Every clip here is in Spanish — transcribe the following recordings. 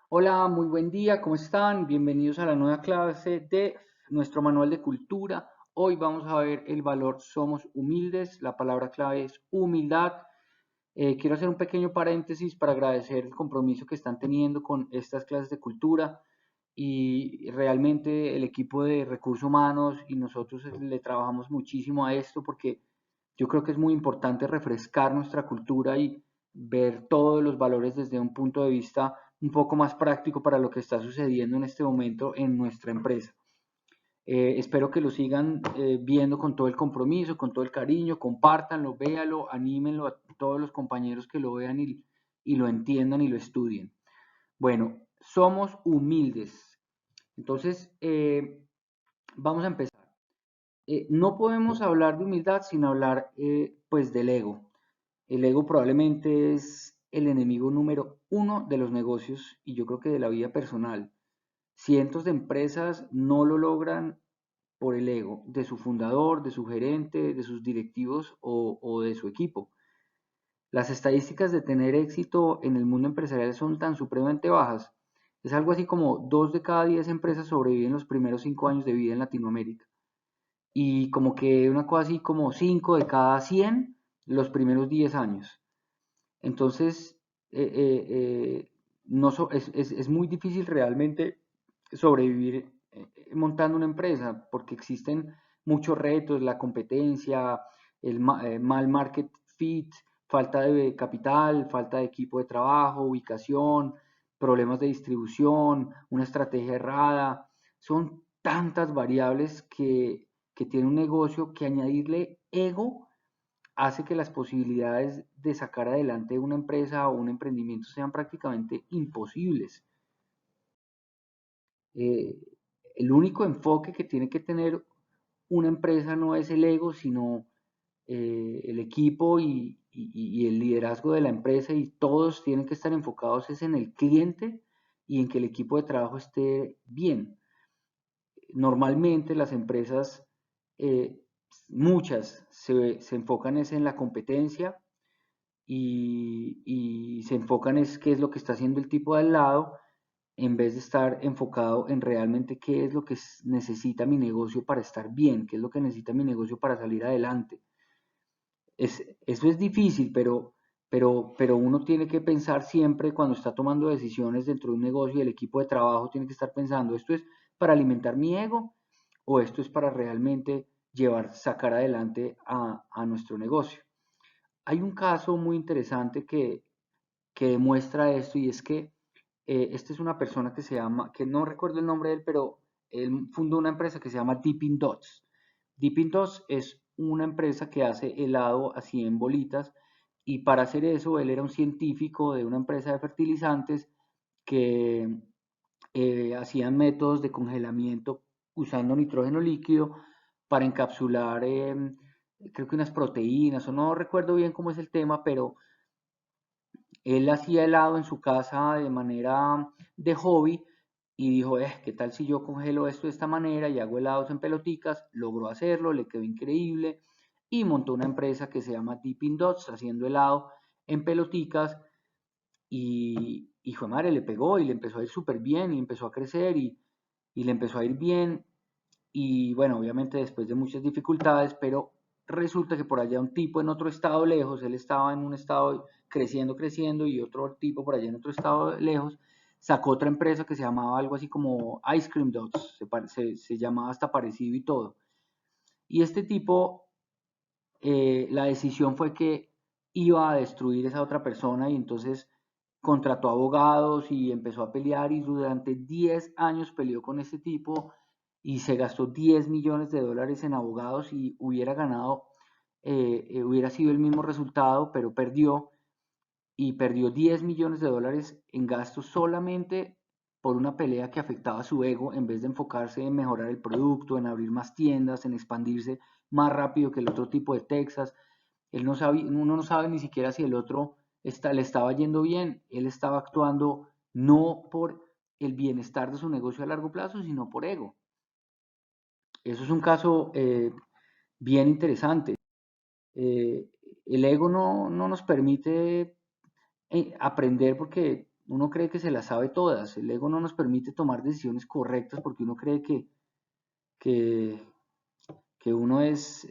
Hola, muy buen día, ¿cómo están? Bienvenidos a la nueva clase de nuestro manual de cultura. Hoy vamos a ver el valor somos humildes. La palabra clave es humildad. Quiero hacer un pequeño paréntesis para agradecer el compromiso que están teniendo con estas clases de cultura y realmente el equipo de recursos humanos y nosotros le trabajamos muchísimo a esto porque yo creo que es muy importante refrescar nuestra cultura y ver todos los valores desde un punto de vista un poco más práctico para lo que está sucediendo en este momento en nuestra empresa. Espero que lo sigan viendo con todo el compromiso, con todo el cariño, compártanlo, véanlo, anímenlo a todos los compañeros que lo vean y lo entiendan y lo estudien. Bueno, somos humildes. Entonces, vamos a empezar. No podemos hablar de humildad sin hablar pues del ego. El ego probablemente es el enemigo número uno de los negocios y yo creo que de la vida personal. Cientos de empresas no lo logran por el ego de su fundador, de su gerente, de sus directivos o de su equipo. Las estadísticas de tener éxito en el mundo empresarial son tan supremamente bajas. Es algo así como 2 de cada 10 empresas sobreviven los primeros 5 años de vida en Latinoamérica. Y como que una cosa así como 5 de cada 100 los primeros 10 años. Entonces, eh, eh, no es muy difícil realmente sobrevivir montando una empresa porque existen muchos retos, la competencia, el mal market fit, falta de capital, falta de equipo de trabajo, ubicación, problemas de distribución, una estrategia errada. Son tantas variables que tiene un negocio que añadirle ego hace que las posibilidades de sacar adelante una empresa o un emprendimiento sean prácticamente imposibles. Eh, el único enfoque que tiene que tener una empresa no es el ego, sino el equipo y el liderazgo de la empresa y todos tienen que estar enfocados es en el cliente y en que el equipo de trabajo esté bien. Normalmente las empresas, eh, muchas, se enfocan es en la competencia y se enfocan es qué es lo que está haciendo el tipo de al lado, en vez de estar enfocado en realmente qué es lo que necesita mi negocio para estar bien, qué es lo que necesita mi negocio para salir adelante. Eso es difícil, pero uno tiene que pensar siempre cuando está tomando decisiones dentro de un negocio y el equipo de trabajo tiene que estar pensando, ¿esto es para alimentar mi ego o esto es para realmente sacar adelante a nuestro negocio? Hay un caso muy interesante que demuestra esto y es que esta es una persona que se llama, que no recuerdo el nombre de él, pero él fundó una empresa que se llama Dippin' Dots. Dippin' Dots es una empresa que hace helado así en bolitas y para hacer eso él era un científico de una empresa de fertilizantes que hacían métodos de congelamiento usando nitrógeno líquido para encapsular, creo que unas proteínas, o no recuerdo bien cómo es el tema, pero él hacía helado en su casa de manera de hobby y dijo, ¿qué tal si yo congelo esto de esta manera y hago helados en peloticas? Logró hacerlo, le quedó increíble y montó una empresa que se llama Dippin' Dots, haciendo helado en peloticas y hijo de madre, le pegó y le empezó a ir súper bien y empezó a crecer y le empezó a ir bien y bueno, obviamente después de muchas dificultades, pero resulta que por allá un tipo en otro estado lejos, él estaba en un estado creciendo, creciendo y otro tipo por allá en otro estado lejos, sacó otra empresa que se llamaba algo así como Ice Cream Dots, se llamaba hasta parecido y todo. Y este tipo, la decisión fue que iba a destruir esa otra persona y entonces contrató abogados y empezó a pelear y durante 10 años peleó con este tipo y se gastó 10 millones de dólares en abogados y hubiera ganado, hubiera sido el mismo resultado, pero perdió y perdió 10 millones de dólares en gastos solamente por una pelea que afectaba su ego en vez de enfocarse en mejorar el producto, en abrir más tiendas, en expandirse más rápido que el otro tipo de Texas. Él no sabe, uno no sabe ni siquiera si el otro le estaba yendo bien, él estaba actuando no por el bienestar de su negocio a largo plazo, sino por ego. Eso es un caso bien interesante. Eh, el ego no nos permite aprender porque Uno cree que se las sabe todas. El ego no nos permite tomar decisiones correctas porque uno cree que, que uno es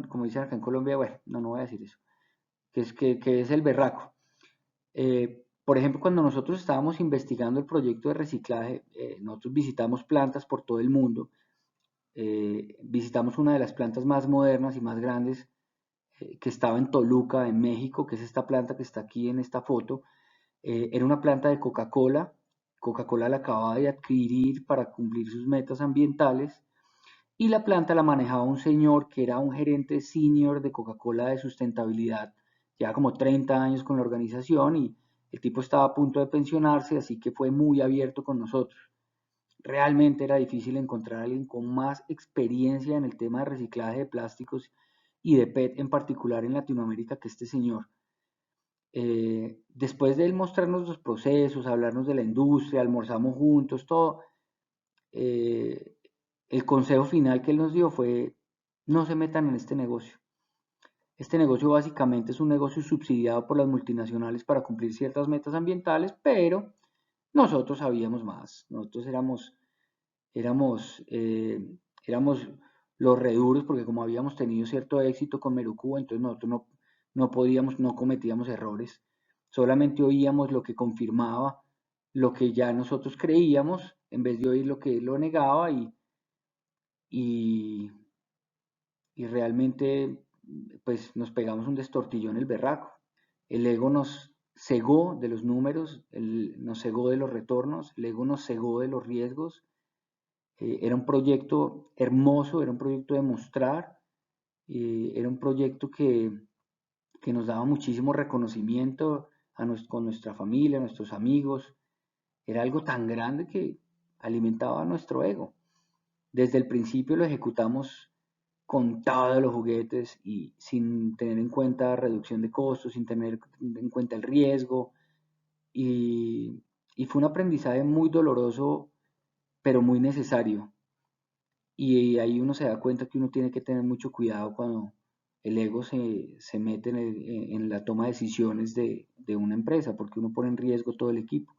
como dicen acá en Colombia, bueno, no voy a decir eso, que es el berraco. Por ejemplo, cuando nosotros estábamos investigando el proyecto de reciclaje, nosotros visitamos plantas por todo el mundo. Visitamos una de las plantas más modernas y más grandes que estaba en Toluca, en México, que es esta planta que está aquí en esta foto. Era una planta de Coca-Cola. Coca-Cola la acababa de adquirir para cumplir sus metas ambientales y la planta la manejaba un señor que era un gerente senior de Coca-Cola de sustentabilidad, ya como 30 años con la organización y el tipo estaba a punto de pensionarse, así que fue muy abierto con nosotros. Realmente era difícil encontrar a alguien con más experiencia en el tema de reciclaje de plásticos y de PET en particular en Latinoamérica que este señor. Después de él mostrarnos los procesos, hablarnos de la industria, almorzamos juntos, todo, eh, el consejo final que él nos dio fue, no se metan en este negocio. Este negocio básicamente es un negocio subsidiado por las multinacionales para cumplir ciertas metas ambientales, pero nosotros sabíamos más. Nosotros éramos, éramos los reduros porque como habíamos tenido cierto éxito con Merucúa, entonces nosotros no podíamos, no cometíamos errores. Solamente oíamos lo que confirmaba lo que ya nosotros creíamos, en vez de oír lo que él lo negaba y, y realmente pues nos pegamos un destortillón en el berraco. El ego nos cegó de los números, nos cegó de los retornos, el ego nos cegó de los riesgos. Era un proyecto hermoso, era un proyecto de mostrar, era un proyecto que nos daba muchísimo reconocimiento con nuestra familia, nuestros amigos. Era algo tan grande que alimentaba nuestro ego. Desde el principio lo ejecutamos con todos los juguetes y sin tener en cuenta reducción de costos, sin tener en cuenta el riesgo. Y fue un aprendizaje muy doloroso, pero muy necesario. Y ahí uno se da cuenta que uno tiene que tener mucho cuidado cuando el ego se mete en la toma de decisiones de una empresa, porque uno pone en riesgo todo el equipo.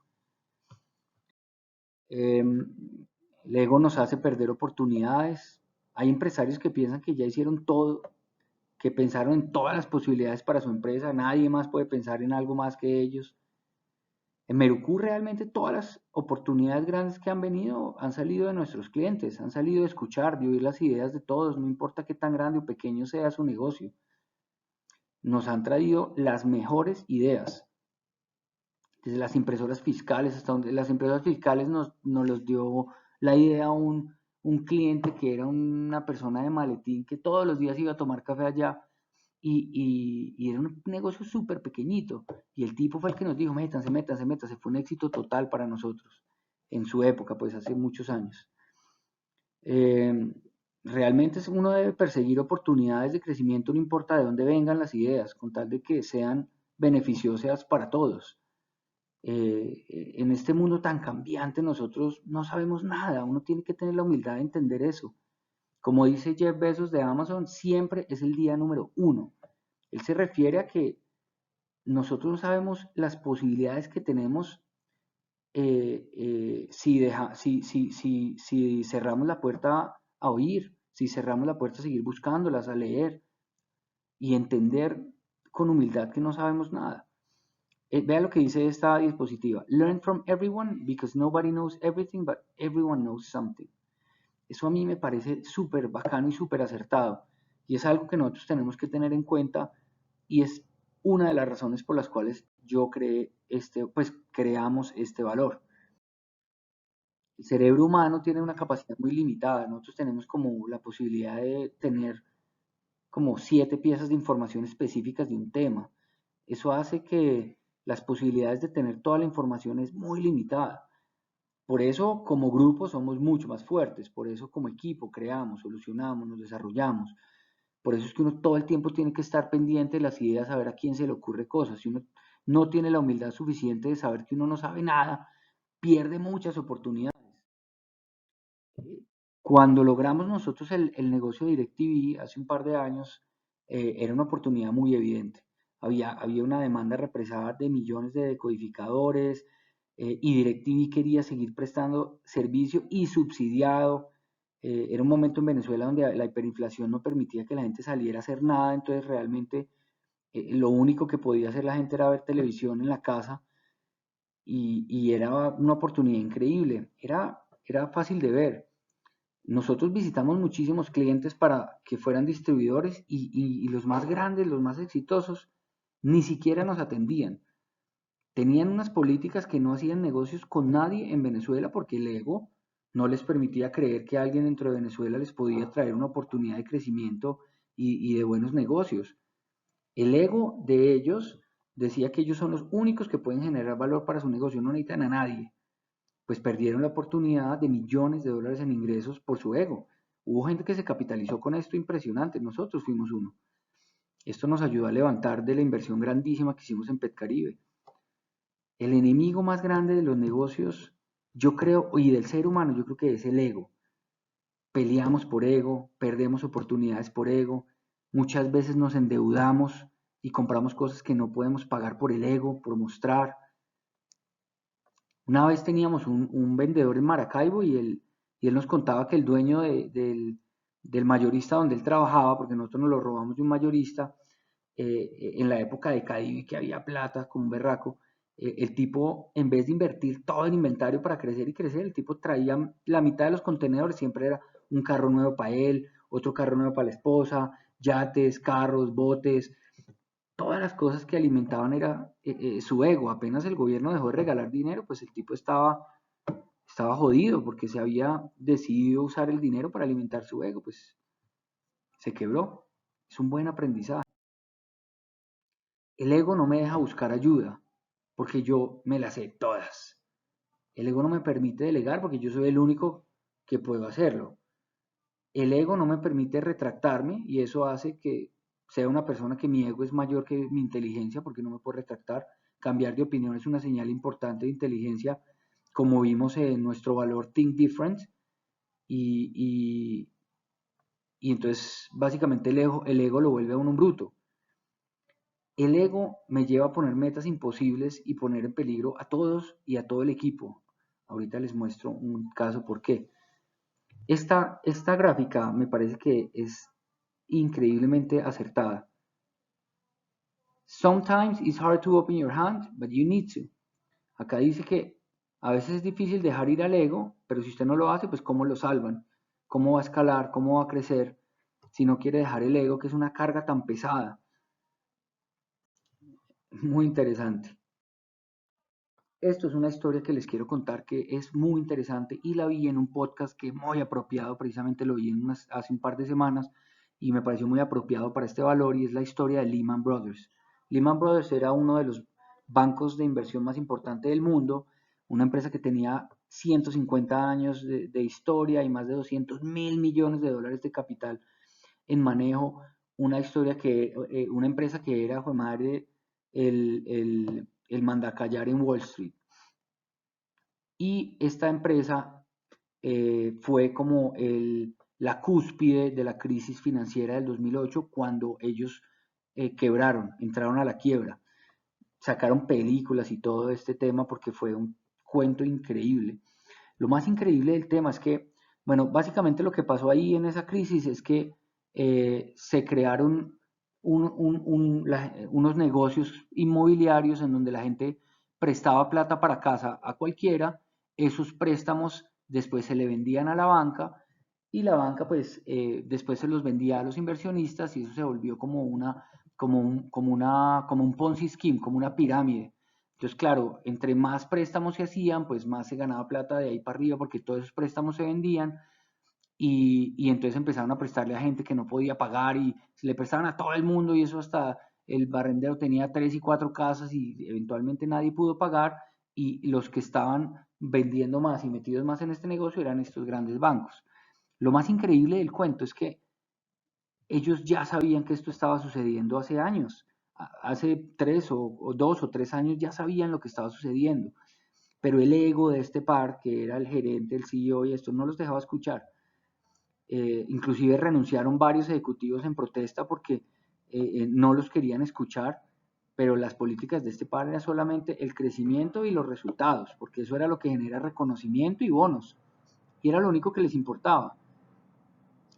El ego nos hace perder oportunidades. Hay empresarios que piensan que ya hicieron todo, que pensaron en todas las posibilidades para su empresa, nadie más puede pensar en algo más que ellos. En Merucú realmente todas las oportunidades grandes que han venido han salido de nuestros clientes, han salido de escuchar, de oír las ideas de todos, no importa qué tan grande o pequeño sea su negocio. Nos han traído las mejores ideas, desde las impresoras fiscales hasta donde las impresoras fiscales nos los dio la idea un cliente que era una persona de maletín que todos los días iba a tomar café allá y era un negocio súper pequeñito. Y el tipo fue el que nos dijo, métanse, métanse, métanse. Fue un éxito total para nosotros en su época, pues hace muchos años. Eh, Realmente uno debe perseguir oportunidades de crecimiento, no importa de dónde vengan las ideas, con tal de que sean beneficiosas para todos. En este mundo tan cambiante nosotros no sabemos nada, uno tiene que tener la humildad de entender eso. Como dice Jeff Bezos de Amazon, siempre es el día número uno. Él se refiere a que nosotros no sabemos las posibilidades que tenemos si cerramos la puerta a oír, si cerramos la puerta a seguir buscándolas, a leer y entender con humildad que no sabemos nada. Vea lo que dice esta diapositiva. Learn from everyone because nobody knows everything, but everyone knows something. Eso a mí me parece súper bacano y súper acertado. Y es algo que nosotros tenemos que tener en cuenta y es una de las razones por las cuales yo pues creamos este valor. El cerebro humano tiene una capacidad muy limitada. Nosotros tenemos como la posibilidad de tener como 7 piezas de información específicas de un tema. Eso hace que las posibilidades de tener toda la información es muy limitada. Por eso como grupo somos mucho más fuertes, por eso como equipo creamos, solucionamos, nos desarrollamos. Por eso es que uno todo el tiempo tiene que estar pendiente de las ideas, saber a quién se le ocurre cosas. Si uno no tiene la humildad suficiente de saber que uno no sabe nada, pierde muchas oportunidades. Cuando logramos nosotros el negocio de DirecTV hace un par de años, era una oportunidad muy evidente. había una demanda represada de millones de decodificadores, y DirecTV quería seguir prestando servicio y subsidiado. Era un momento en Venezuela donde la hiperinflación no permitía que la gente saliera a hacer nada, entonces realmente lo único que podía hacer la gente era ver televisión en la casa, y era una oportunidad increíble, era fácil de ver. Nosotros visitamos muchísimos clientes para que fueran distribuidores, y los más grandes, los más exitosos, ni siquiera nos atendían. Tenían unas políticas que no hacían negocios con nadie en Venezuela porque el ego no les permitía creer que alguien dentro de Venezuela les podía traer una oportunidad de crecimiento y de buenos negocios. El ego de ellos decía que ellos son los únicos que pueden generar valor para su negocio, no necesitan a nadie. Pues perdieron la oportunidad de millones de dólares en ingresos por su ego. Hubo gente que se capitalizó con esto impresionante, nosotros fuimos uno. Esto nos ayudó a levantar de la inversión grandísima que hicimos en PetCaribe. El enemigo más grande de los negocios, yo creo, y del ser humano, yo creo que es el ego. Peleamos por ego, perdemos oportunidades por ego, muchas veces nos endeudamos y compramos cosas que no podemos pagar por el ego, por mostrar. Una vez teníamos un vendedor en Maracaibo, y él nos contaba que el dueño del mayorista donde él trabajaba, porque nosotros nos lo robamos de un mayorista, en la época de Cadivi, que había plata como un berraco, el tipo, en vez de invertir todo en inventario para crecer y crecer, el tipo traía la mitad de los contenedores, siempre era un carro nuevo para él, otro carro nuevo para la esposa, yates, carros, botes, todas las cosas que alimentaban era su ego. Apenas el gobierno dejó de regalar dinero, pues el tipo estaba jodido porque se había decidido usar el dinero para alimentar su ego, pues se quebró. Es un buen aprendizaje. El ego no me deja buscar ayuda porque yo me las sé todas. El ego no me permite delegar porque yo soy el único que puedo hacerlo. El ego no me permite retractarme, y eso hace que sea una persona que mi ego es mayor que mi inteligencia porque no me puedo retractar. Cambiar de opinión es una señal importante de inteligencia, como vimos en nuestro valor Think Different. Y, y entonces básicamente el ego lo vuelve a uno un bruto. El ego me lleva a poner metas imposibles y poner en peligro a todos y a todo el equipo. Ahorita les muestro un caso por qué. Esta gráfica me parece que es increíblemente acertada. Sometimes it's hard to open your hand, but you need to. Acá dice que a veces es difícil dejar ir al ego, pero si usted no lo hace, pues ¿cómo lo salvan? ¿Cómo va a escalar? ¿Cómo va a crecer? Si no quiere dejar el ego, que es una carga tan pesada. Muy interesante. Esto es una historia que les quiero contar que es muy interesante, y la vi en un podcast que muy apropiado, precisamente lo vi hace un par de semanas y me pareció muy apropiado para este valor, y es la historia de Lehman Brothers. Lehman Brothers era uno de los bancos de inversión más importantes del mundo, una empresa que tenía 150 años de historia y más de 200.000 millones de dólares de capital en manejo, una empresa que era, fue madre, el mandacallar en Wall Street. Y esta empresa fue como la cúspide de la crisis financiera del 2008, cuando ellos quebraron, entraron a la quiebra. Sacaron películas y todo este tema porque fue un cuento increíble. Lo más increíble del tema es que, bueno, básicamente lo que pasó ahí en esa crisis es que se crearon unos negocios inmobiliarios en donde la gente prestaba plata para casa a cualquiera. Esos préstamos después se le vendían a la banca, y la banca pues después se los vendía a los inversionistas, y eso se volvió como un Ponzi scheme, como una pirámide. Entonces, claro, entre más préstamos se hacían, pues más se ganaba plata de ahí para arriba porque todos esos préstamos se vendían, y entonces empezaron a prestarle a gente que no podía pagar, y se le prestaban a todo el mundo, y eso hasta el barrendero tenía 3 y 4 casas y eventualmente nadie pudo pagar, y los que estaban vendiendo más y metidos más en este negocio eran estos grandes bancos. Lo más increíble del cuento es que ellos ya sabían que esto estaba sucediendo hace años. Hace 2 o 3 años ya sabían lo que estaba sucediendo, pero el ego de este par, que era el gerente, el CEO y esto, no los dejaba escuchar. Inclusive renunciaron varios ejecutivos en protesta porque no los querían escuchar. pero las políticas de este par eran solamente el crecimiento y los resultados, porque eso era lo que genera reconocimiento y bonos, y era lo único que les importaba.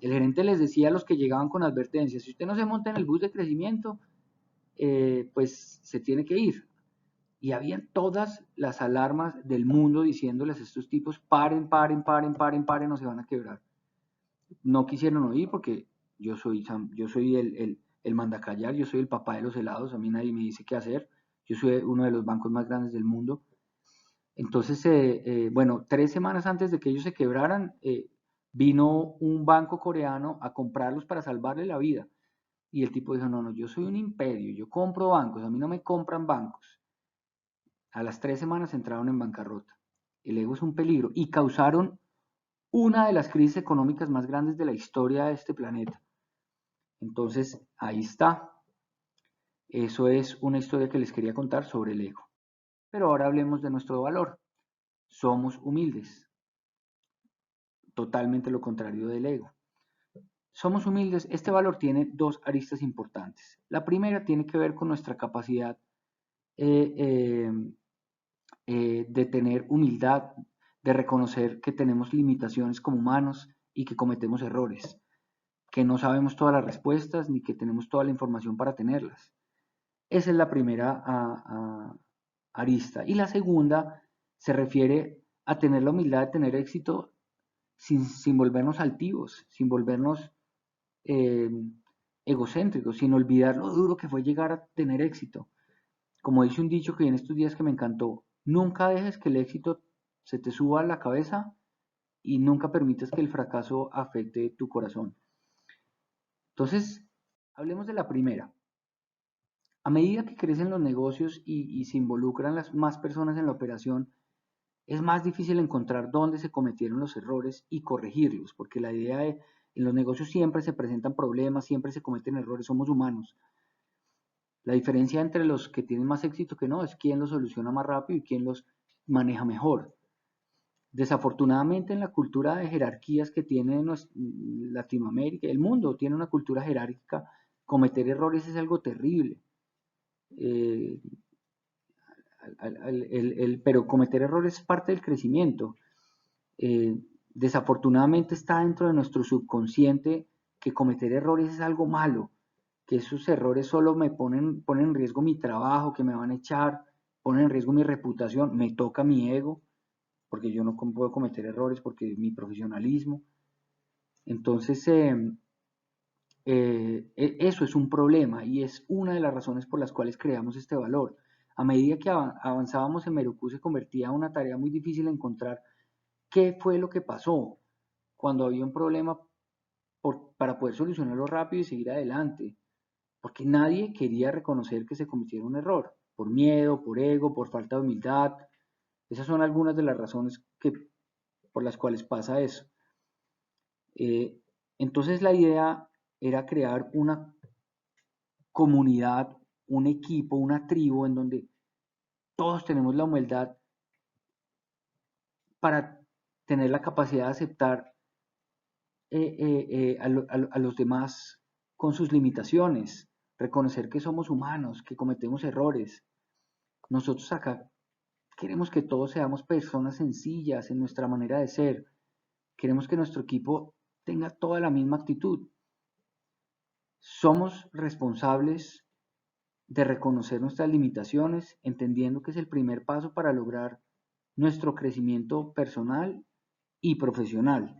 El gerente les decía a los que llegaban con advertencias, si usted no se monta en el bus de crecimiento, pues se tiene que ir. Y habían todas las alarmas del mundo diciéndoles a estos tipos, paren, paren, paren, paren, paren, o se van a quebrar. No quisieron oír porque yo soy el mandacallar, yo soy el papá de los helados, a mí nadie me dice qué hacer, yo soy uno de los bancos más grandes del mundo. Entonces, bueno, 3 semanas antes de que ellos se quebraran, vino un banco coreano a comprarlos para salvarle la vida. Y el tipo dijo, no, no, yo soy un imperio, yo compro bancos, a mí no me compran bancos. A las 3 semanas entraron en bancarrota. El ego es un peligro y causaron una de las crisis económicas más grandes de la historia de este planeta. Entonces, ahí está. Eso es una historia que les quería contar sobre el ego. Pero ahora hablemos de nuestro valor. Somos humildes. Totalmente lo contrario del ego. Somos humildes. Este valor tiene dos aristas importantes. La primera tiene que ver con nuestra capacidad de tener humildad, de reconocer que tenemos limitaciones como humanos y que cometemos errores, que no sabemos todas las respuestas ni que tenemos toda la información para tenerlas. Esa es la primera arista. Y la segunda se refiere a tener la humildad de tener éxito sin volvernos altivos, sin volvernos eh, egocéntricos, sin olvidar lo duro que fue llegar a tener éxito. Como dice un dicho que en estos días que me encantó, nunca dejes que el éxito se te suba a la cabeza y nunca permitas que el fracaso afecte tu corazón. Entonces, hablemos de la primera. A medida que crecen los negocios y se involucran las más personas en la operación, es más difícil encontrar dónde se cometieron los errores y corregirlos, porque la idea de en los negocios siempre se presentan problemas, siempre se cometen errores, somos humanos. La diferencia entre los que tienen más éxito que no es quién los soluciona más rápido y quién los maneja mejor. Desafortunadamente en la cultura de jerarquías que tiene Latinoamérica, el mundo tiene una cultura jerárquica, cometer errores es algo terrible. Eh, pero cometer errores es parte del crecimiento. Desafortunadamente está dentro de nuestro subconsciente que cometer errores es algo malo, que esos errores solo ponen en riesgo mi trabajo, que me van a echar, ponen en riesgo mi reputación, me toca mi ego, porque yo no puedo cometer errores, porque mi profesionalismo. Entonces, eso es un problema y es una de las razones por las cuales creamos este valor. A medida que avanzábamos en Merucú se convertía en una tarea muy difícil encontrar qué fue lo que pasó cuando había un problema para poder solucionarlo rápido y seguir adelante, porque nadie quería reconocer que se cometiera un error, por miedo, por ego, por falta de humildad. Esas son algunas de las razones por las cuales pasa eso. Entonces la idea era crear una comunidad, un equipo, una tribu en donde todos tenemos la humildad para tener la capacidad de aceptar a los demás con sus limitaciones, reconocer que somos humanos, que cometemos errores. Nosotros acá queremos que todos seamos personas sencillas en nuestra manera de ser. Queremos que nuestro equipo tenga toda la misma actitud. Somos responsables de reconocer nuestras limitaciones, entendiendo que es el primer paso para lograr nuestro crecimiento personal y profesional.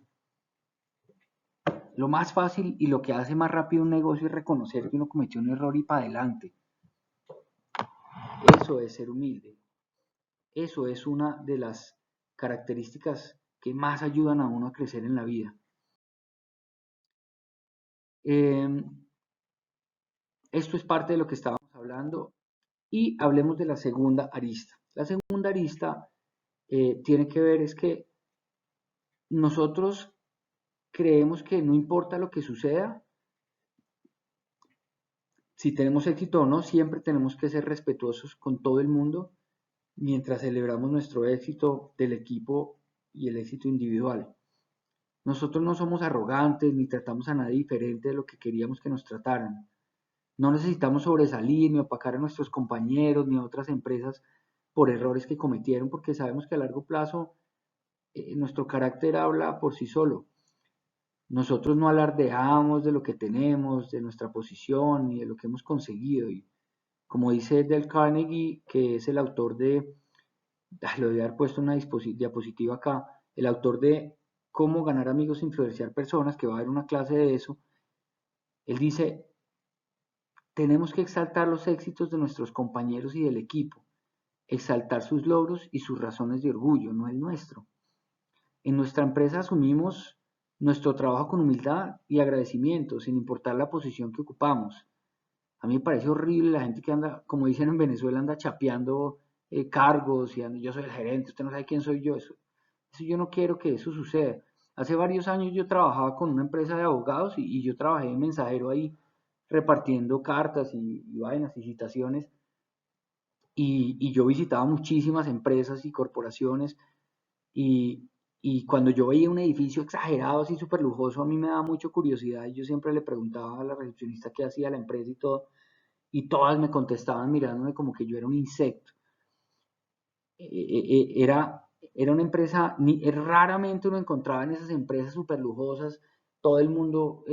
Lo más fácil y lo que hace más rápido un negocio es reconocer que uno cometió un error y para adelante. Eso es ser humilde. Eso es una de las características que más ayudan a uno a crecer en la vida. Esto es parte de lo que estábamos hablando y hablemos de la segunda arista. La segunda arista tiene que ver es que nosotros creemos que no importa lo que suceda, si tenemos éxito o no, siempre tenemos que ser respetuosos con todo el mundo mientras celebramos nuestro éxito del equipo y el éxito individual. Nosotros no somos arrogantes ni tratamos a nadie diferente de lo que queríamos que nos trataran. No necesitamos sobresalir ni opacar a nuestros compañeros ni a otras empresas por errores que cometieron, porque sabemos que a largo plazo nuestro carácter habla por sí solo. Nosotros no alardeamos de lo que tenemos, de nuestra posición ni de lo que hemos conseguido. Y como dice Dale Carnegie, que es el autor de, le voy a haber puesto una diapositiva acá, el autor de Cómo ganar amigos e influenciar personas, que va a haber una clase de eso, él dice, tenemos que exaltar los éxitos de nuestros compañeros y del equipo, exaltar sus logros y sus razones de orgullo, no el nuestro. En nuestra empresa asumimos nuestro trabajo con humildad y agradecimiento, sin importar la posición que ocupamos. A mí me parece horrible la gente que anda, como dicen en Venezuela, anda chapeando cargos y anda, yo soy el gerente, usted no sabe quién soy yo. Eso yo no quiero que eso suceda. Hace varios años yo trabajaba con una empresa de abogados y yo trabajé de mensajero ahí repartiendo cartas y vainas y citaciones y yo visitaba muchísimas empresas y corporaciones y, y cuando yo veía un edificio exagerado, así súper lujoso, a mí me daba mucha curiosidad y yo siempre le preguntaba a la recepcionista qué hacía la empresa y todo, y todas me contestaban mirándome como que yo era un insecto. Era, era una empresa, raramente uno encontraba en esas empresas súper lujosas, todo el mundo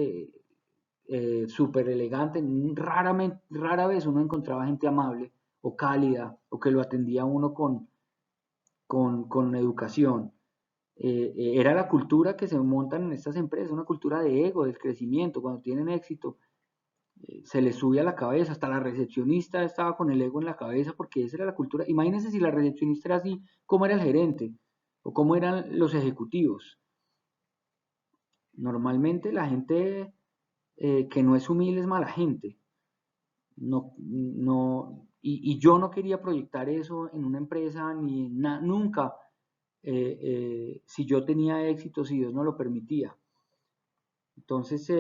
súper elegante, rara vez uno encontraba gente amable o cálida o que lo atendía a uno con educación. Era la cultura que se montan en estas empresas, una cultura de ego, del crecimiento, cuando tienen éxito, se les sube a la cabeza, hasta la recepcionista estaba con el ego en la cabeza porque esa era la cultura. Imagínense si la recepcionista era así, ¿cómo era el gerente? ¿O cómo eran los ejecutivos? Normalmente la gente que no es humilde es mala gente. No, no, y yo no quería proyectar eso en una empresa ni nunca, si yo tenía éxito, si Dios no lo permitía. Entonces,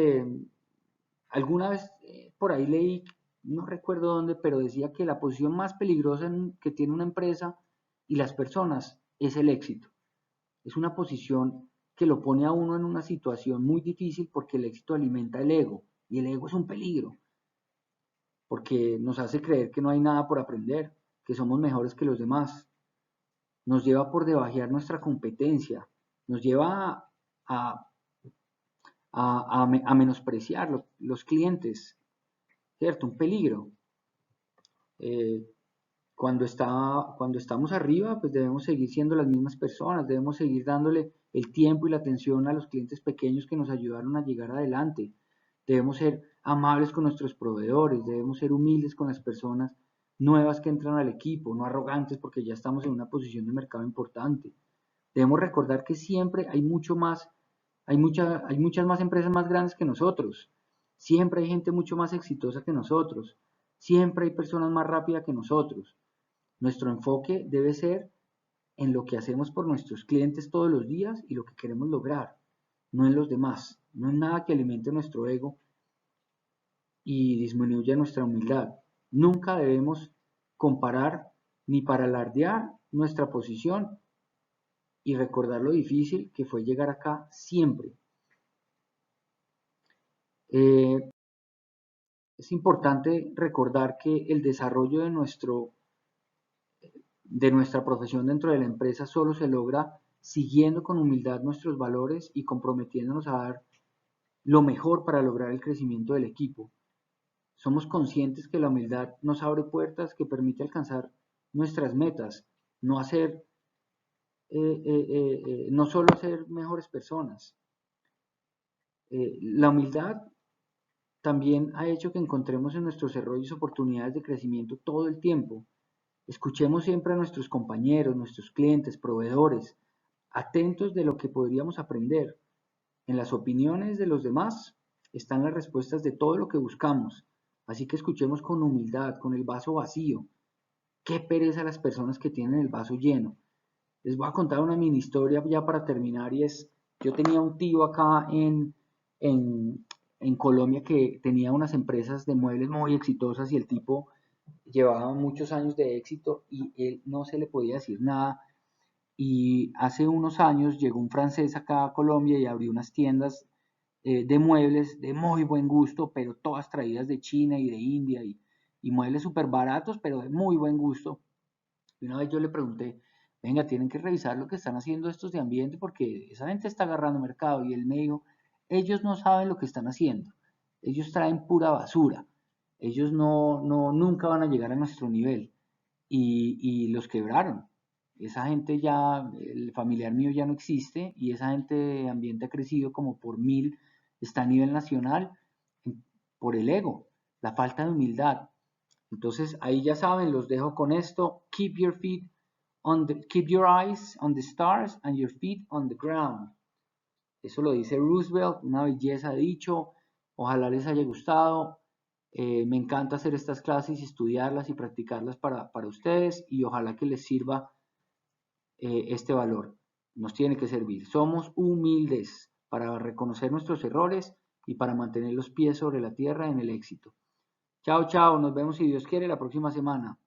alguna vez por ahí leí, no recuerdo dónde, pero decía que la posición más peligrosa que tiene una empresa y las personas es el éxito. Es una posición que lo pone a uno en una situación muy difícil porque el éxito alimenta el ego y el ego es un peligro porque nos hace creer que no hay nada por aprender, que somos mejores que los demás, nos lleva por debajear nuestra competencia, nos lleva a, a menospreciar los clientes, ¿cierto? Un peligro. Eh, cuando estamos arriba, pues debemos seguir siendo las mismas personas, debemos seguir dándole el tiempo y la atención a los clientes pequeños que nos ayudaron a llegar adelante. Debemos ser amables con nuestros proveedores, debemos ser humildes con las personas nuevas que entran al equipo, no arrogantes porque ya estamos en una posición de mercado importante. Debemos recordar que siempre hay mucho más, hay muchas más empresas más grandes que nosotros. Siempre hay gente mucho más exitosa que nosotros. Siempre hay personas más rápidas que nosotros. Nuestro enfoque debe ser en lo que hacemos por nuestros clientes todos los días y lo que queremos lograr, no en los demás, no en nada que alimente nuestro ego y disminuya nuestra humildad. Nunca debemos comparar ni para alardear nuestra posición y recordar lo difícil que fue llegar acá siempre. Eh, es importante recordar que el desarrollo de nuestra profesión dentro de la empresa solo se logra siguiendo con humildad nuestros valores y comprometiéndonos a dar lo mejor para lograr el crecimiento del equipo. Somos conscientes que la humildad nos abre puertas que permite alcanzar nuestras metas, no hacer, no solo hacer mejores personas. La humildad también ha hecho que encontremos en nuestros errores oportunidades de crecimiento todo el tiempo. Escuchemos siempre a nuestros compañeros, nuestros clientes, proveedores, atentos de lo que podríamos aprender. En las opiniones de los demás están las respuestas de todo lo que buscamos. Así que escuchemos con humildad, con el vaso vacío. Qué pereza las personas que tienen el vaso lleno. Les voy a contar una mini historia ya para terminar y es, yo tenía un tío acá en, en Colombia que tenía unas empresas de muebles muy exitosas y el tipo llevaba muchos años de éxito y él no se le podía decir nada. Y hace unos años llegó un francés acá a Colombia y abrió unas tiendas de muebles de muy buen gusto, pero todas traídas de China y de India y muebles súper baratos, pero de muy buen gusto. Y una vez yo le pregunté, venga, tienen que revisar lo que están haciendo estos de ambiente porque esa gente está agarrando mercado. Y él me dijo, ellos no saben lo que están haciendo, ellos traen pura basura, ellos nunca van a llegar a nuestro nivel. Y los quebraron. Esa gente ya, el familiar mío ya no existe y esa gente de ambiente ha crecido como por 1000, está a nivel nacional por el ego, la falta de humildad. Entonces ahí ya saben, los dejo con esto. Keep your eyes on the stars and your feet on the ground. Eso lo dice Roosevelt, una belleza de dicho. Ojalá les haya gustado. Me encanta hacer estas clases y estudiarlas y practicarlas para ustedes y ojalá que les sirva este valor. Nos tiene que servir. Somos humildes para reconocer nuestros errores y para mantener los pies sobre la tierra en el éxito. Chao, chao. Nos vemos si Dios quiere la próxima semana.